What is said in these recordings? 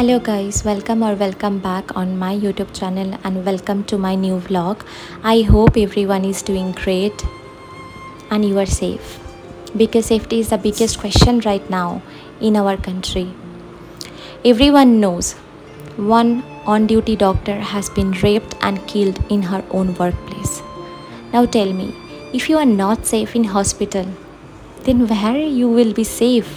Hello guys, welcome back on my YouTube channel and welcome to my new vlog. I hope everyone is doing great and you are safe because safety is the biggest question right now in our country. Everyone knows one on duty doctor has been raped and killed in her own workplace. Now tell me, if you are not safe in hospital, then where you will be safe?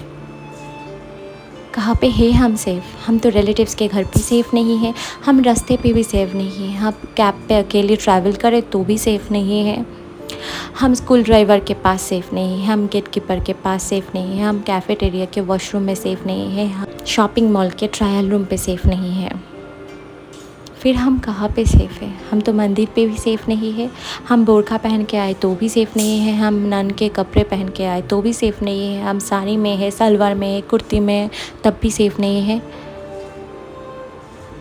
कहाँ पे है हम safe? हम तो relatives के घर पे safe नहीं हैं, हम रास्ते पे भी सेफ़ नहीं हैं, हम कैब पे अकेले ट्रैवल करें तो भी सेफ़ नहीं है, हम स्कूल ड्राइवर के पास सेफ़ नहीं हैं, हम गेट कीपर के पास सेफ़ नहीं हैं, हम कैफ़ेटेरिया के वॉशरूम में सेफ़ नहीं हैं, हम शॉपिंग मॉल के ट्रायल रूम पे सेफ़ नहीं हैं। फिर हम कहाँ पे सेफ़ हैं? हम तो मंदिर पे भी सेफ़ नहीं है, हम बुर्का पहन के आए तो भी सेफ़ नहीं है, हम नन के कपड़े पहन के आए तो भी सेफ़ नहीं है, हम साड़ी में है, सलवार में है, कुर्ती में है, तब भी सेफ़ नहीं है।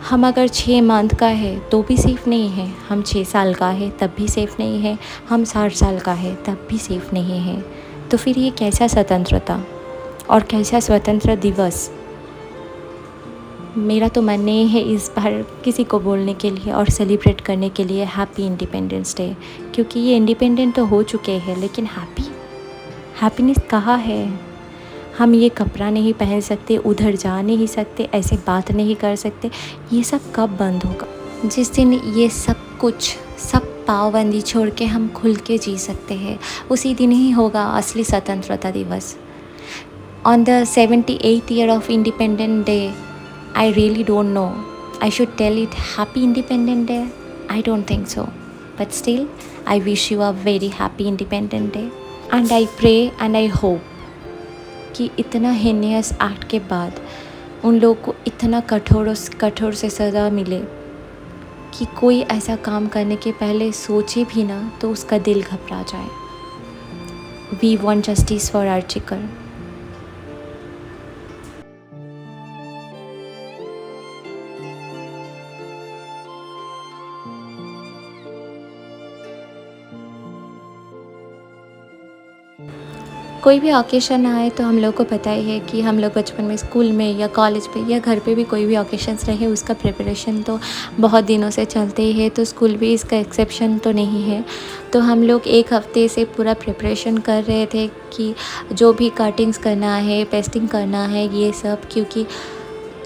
हम अगर 6 मंथ का है तो भी सेफ़ नहीं है, हम 6 साल का है तब भी सेफ़ नहीं है, हम 60 साल का है तब भी सेफ़ नहीं है। तो फिर ये कैसा स्वतंत्रता और कैसा स्वतंत्र दिवस? मेरा तो मन नहीं है इस बार किसी को बोलने के लिए और सेलिब्रेट करने के लिए हैप्पी इंडिपेंडेंस डे, क्योंकि ये इंडिपेंडेंट तो हो चुके हैं, लेकिन हैप्पीनेस कहाँ है? हम ये कपड़ा नहीं पहन सकते, उधर जा नहीं सकते, ऐसे बात नहीं कर सकते, ये सब कब बंद होगा? जिस दिन ये सब पाबंदी छोड़ के हम खुल के जी सकते हैं, उसी दिन ही होगा असली स्वतंत्रता दिवस। On the 78th year of Independence Day, I really don't know. I should tell it Happy Independence Day? I don't think so. But still, I wish you a very happy Independence Day. And I pray and I hope कि इतना हेनियस act के बाद उन लोगों को इतना कठोर से सज़ा मिले कि कोई ऐसा काम करने के पहले सोचे भी ना तो उसका दिल घबरा जाए। We want justice for Archikar. कोई भी ओकेशन आए तो हम लोग को पता ही है कि हम लोग बचपन में स्कूल में या कॉलेज पे या घर पे भी कोई भी ओकेशंस रहे उसका प्रिपरेशन तो बहुत दिनों से चलते ही है, तो स्कूल भी इसका एक्सेप्शन तो नहीं है। तो हम लोग एक हफ़्ते से पूरा प्रिपरेशन कर रहे थे कि जो भी कटिंग्स करना है, पेस्टिंग करना है, ये सब, क्योंकि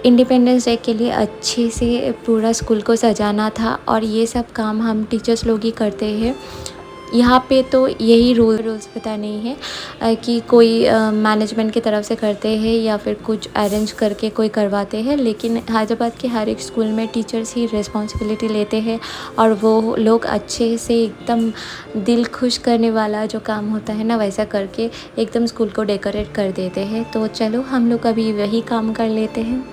इंडिपेंडेंस डे के लिए अच्छे से पूरा स्कूल को सजाना था और ये सब काम हम टीचर्स लोग ही करते हैं। यहाँ पे तो यही रूल्स पता नहीं है कि कोई मैनेजमेंट की तरफ से करते हैं या फिर कुछ अरेंज करके कोई करवाते हैं, लेकिन हैदराबाद के हर एक स्कूल में टीचर्स ही रिस्पॉन्सिबिलिटी लेते हैं और वो लोग अच्छे से एकदम दिल खुश करने वाला जो काम होता है ना, वैसा करके एकदम स्कूल को डेकोरेट कर देते हैं। तो चलो हम लोग अभी वही काम कर लेते हैं।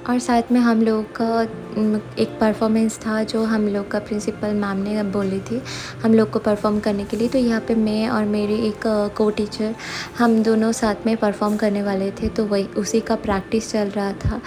और साथ में हम लोग का एक परफॉर्मेंस था जो हम लोग का प्रिंसिपल मैम ने बोली थी हम लोग को परफॉर्म करने के लिए। तो यहाँ पे मैं और मेरी एक को टीचर हम दोनों साथ में परफॉर्म करने वाले थे, तो वही उसी का प्रैक्टिस चल रहा था।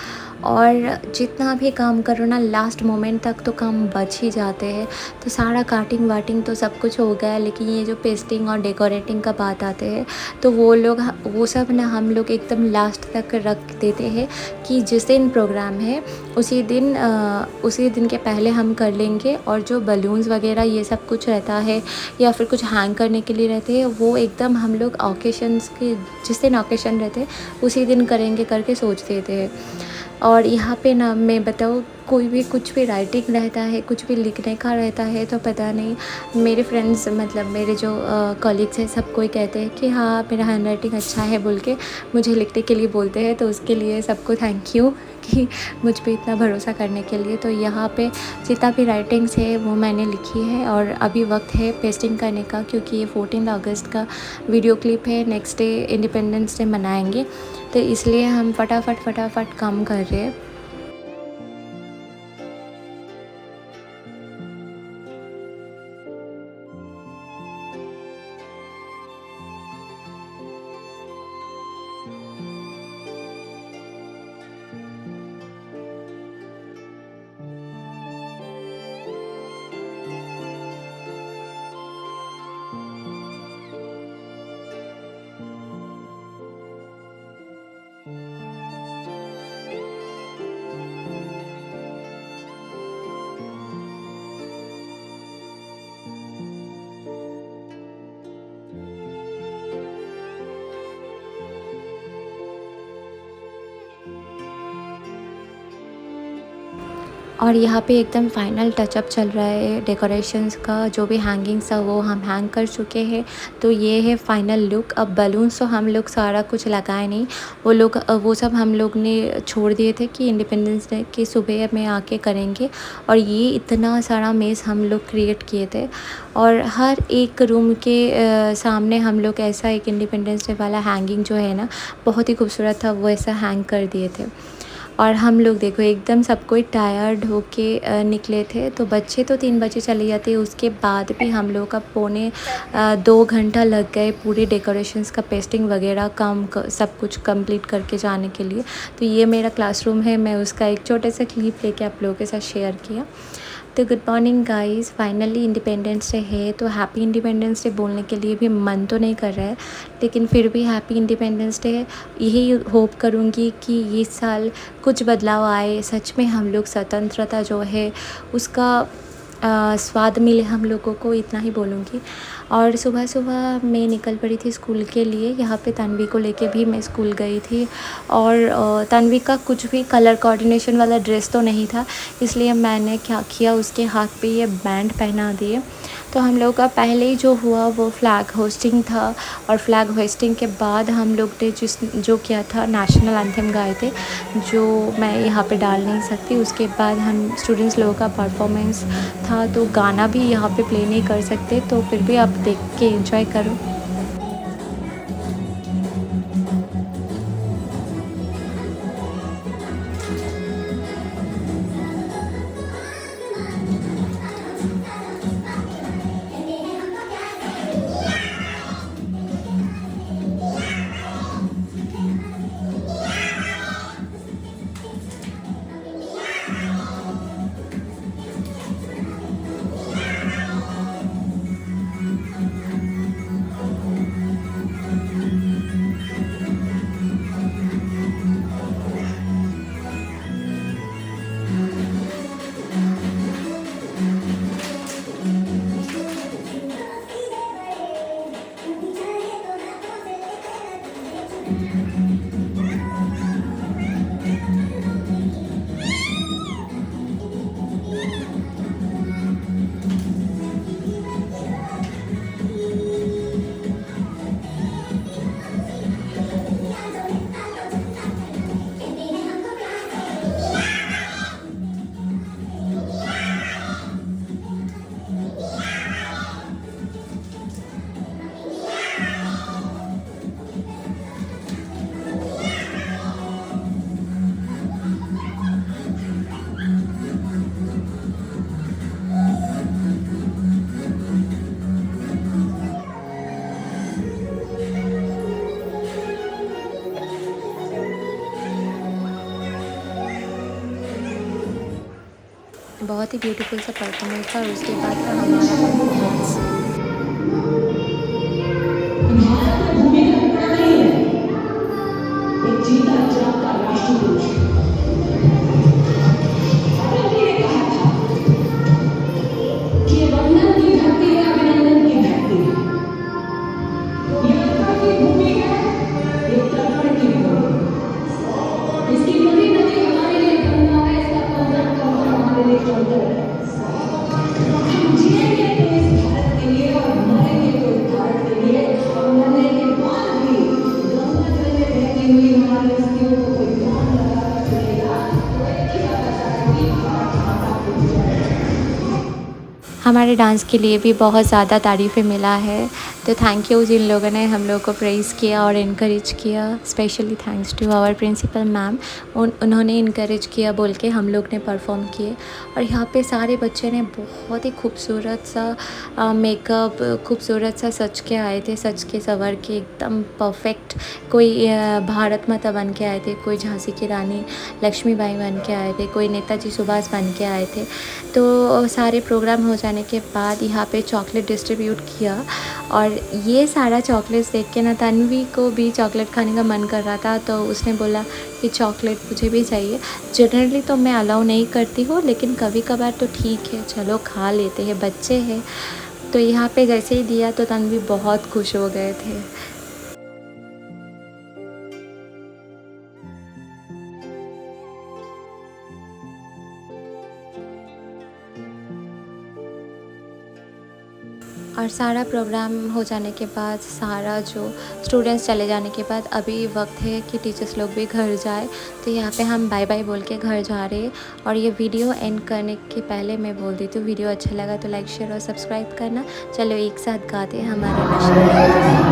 और जितना भी काम करो ना, लास्ट मोमेंट तक तो काम बच ही जाते हैं। तो सारा काटिंग वाटिंग तो सब कुछ हो गया, लेकिन ये जो पेस्टिंग और डेकोरेटिंग का बात आते हैं तो वो सब ना हम लोग एकदम लास्ट तक रख देते हैं कि जिस दिन प्रोग्राम है उसी दिन के पहले हम कर लेंगे। और जो बलून्स वगैरह ये सब कुछ रहता है या फिर कुछ हैंग करने के लिए रहते हैं, वो एकदम हम लोग ओकेशंस के जिस दिन ओकेशन रहते हैं उसी दिन करेंगे करके सोच देते हैं। और यहाँ पे ना मैं बताऊँ, कोई भी कुछ भी राइटिंग रहता है, कुछ भी लिखने का रहता है, तो पता नहीं मेरे फ्रेंड्स मतलब मेरे जो कॉलीग्स हैं सब कोई कहते हैं कि हाँ मेरा हैंड राइटिंग अच्छा है बोल के मुझे लिखने के लिए बोलते हैं। तो उसके लिए सबको थैंक यू कि मुझ पे इतना भरोसा करने के लिए। तो यहाँ पे जितना भी राइटिंग्स है वो मैंने लिखी है और अभी वक्त है पेस्टिंग करने का, क्योंकि ये 14 अगस्त का वीडियो क्लिप है। नेक्स्ट डे इंडिपेंडेंस डे मनाएंगे, तो इसलिए हम फटाफट काम कर रहे हैं। और यहाँ पे एकदम फाइनल टचअप चल रहा है डेकोरेशंस का। जो भी हैंगिंग्स था वो हम हैंग कर चुके हैं। तो ये है फाइनल लुक। अब बलून्स तो हम लोग सारा कुछ लगाए नहीं, वो सब हम लोग ने छोड़ दिए थे कि इंडिपेंडेंस डे की सुबह में आके करेंगे। और ये इतना सारा मेज़ हम लोग क्रिएट किए थे, और हर एक रूम के सामने हम लोग ऐसा एक इंडिपेंडेंस डे वाला हैंगिंग जो है ना, बहुत ही खूबसूरत था, वो ऐसा हैंग कर दिए थे। और हम लोग देखो एकदम सब कोई टायर्ड होके निकले थे। तो बच्चे तो 3 बजे चले जाते, उसके बाद भी हम लोग का पौने 2 घंटा लग गए पूरे डेकोरेशंस का पेस्टिंग वगैरह काम सब कुछ कंप्लीट करके जाने के लिए। तो ये मेरा क्लासरूम है, मैं उसका एक छोटे सा क्लिप लेके आप लोगों के साथ शेयर किया। तो good morning guys, finally independence day है। तो हैप्पी इंडिपेंडेंस डे बोलने के लिए भी मन तो नहीं कर रहा है, लेकिन फिर भी हैप्पी इंडिपेंडेंस डे है। यही होप करूँगी कि इस साल कुछ बदलाव आए, सच में हम लोग स्वतंत्रता जो है उसका स्वाद मिले हम लोगों को, इतना ही बोलूँगी। और सुबह सुबह मैं निकल पड़ी थी स्कूल के लिए। यहाँ पे तन्वी को लेके भी मैं स्कूल गई थी। और तन्वी का कुछ भी कलर कोऑर्डिनेशन वाला ड्रेस तो नहीं था, इसलिए मैंने क्या किया, उसके हाथ पे ये बैंड पहना दिए। तो हम लोग का पहले ही जो हुआ वो फ्लैग होस्टिंग था, और फ्लैग होस्टिंग के बाद हम लोग ने जो किया था, नेशनल एंथम गाए थे, जो मैं यहाँ पे डाल नहीं सकती। उसके बाद हम स्टूडेंट्स लोगों का परफॉर्मेंस था, तो गाना भी यहाँ पे प्ले नहीं कर सकते, तो फिर भी आप देख के एंजॉय करो। बहुत ही ब्यूटीफुल सा परफॉर्मेंस था, और उसके बाद था हमारा परफॉर्मेंस। भारत में भूमिगत टुकड़ा नहीं है, एक जीता जागता राष्ट्रपुरुष। अटल जी ने कहा था कि वंदन की धरती है, अभिनंदन की धरती है। ये उत्तर की भूमि है, एक तर्पण की भूमि। इसकी बड़ी नदी हमारे लिए गंगा है, इसका पंद्रह कमर हमारे लिए चौदह है। हम जिएंगे तो इस भारत के लिए, और मरेंगे तो इस भारत के लिए। और मरने के बाद भी गंगा जल में बहती हुई हमारी अस्थियों को कोई ध्यान लगाकर चलेगा तो एक ही बात आएगी, भारत माता की जय। हमारे डांस के लिए भी बहुत ज़्यादा तारीफ़ें मिला है, तो थैंक यू जिन लोगों ने हम लोग को प्रेज़ किया और इनकरेज किया। Specially thanks to our principal ma'am, उन्होंने इनकरेज किया बोल के हम लोग ने परफॉर्म किए। और यहाँ पे सारे बच्चे ने बहुत ही खूबसूरत सा मेकअप, खूबसूरत सा सज के आए थे, सज के संवर के एकदम परफेक्ट। कोई भारत माता बन के आए थे, कोई झांसी की रानी लक्ष्मीबाई बन के आए थे, कोई नेताजी सुभाष बन के आए थे। तो सारे प्रोग्राम हो जाने के बाद यहाँ पे चॉकलेट डिस्ट्रीब्यूट किया, और ये सारा चॉकलेट्स देख के ना तन्वी को भी चॉकलेट खाने का मन कर रहा था, तो उसने बोला कि चॉकलेट मुझे भी चाहिए। जनरली तो मैं अलाउ नहीं करती हूँ, लेकिन कभी कभार तो ठीक है, चलो खा लेते हैं, बच्चे हैं। तो यहाँ पे जैसे ही दिया तो तन्वी बहुत खुश हो गए थे। और सारा प्रोग्राम हो जाने के बाद, सारा जो स्टूडेंट्स चले जाने के बाद अभी वक्त है कि टीचर्स लोग भी घर जाए। तो यहाँ पे हम बाय बाय बोल के घर जा रहे हैं। और ये वीडियो एंड करने के पहले मैं बोल देती हूँ, वीडियो अच्छा लगा तो लाइक शेयर और सब्सक्राइब करना। चलो एक साथ गाते हैं हमारे नशे।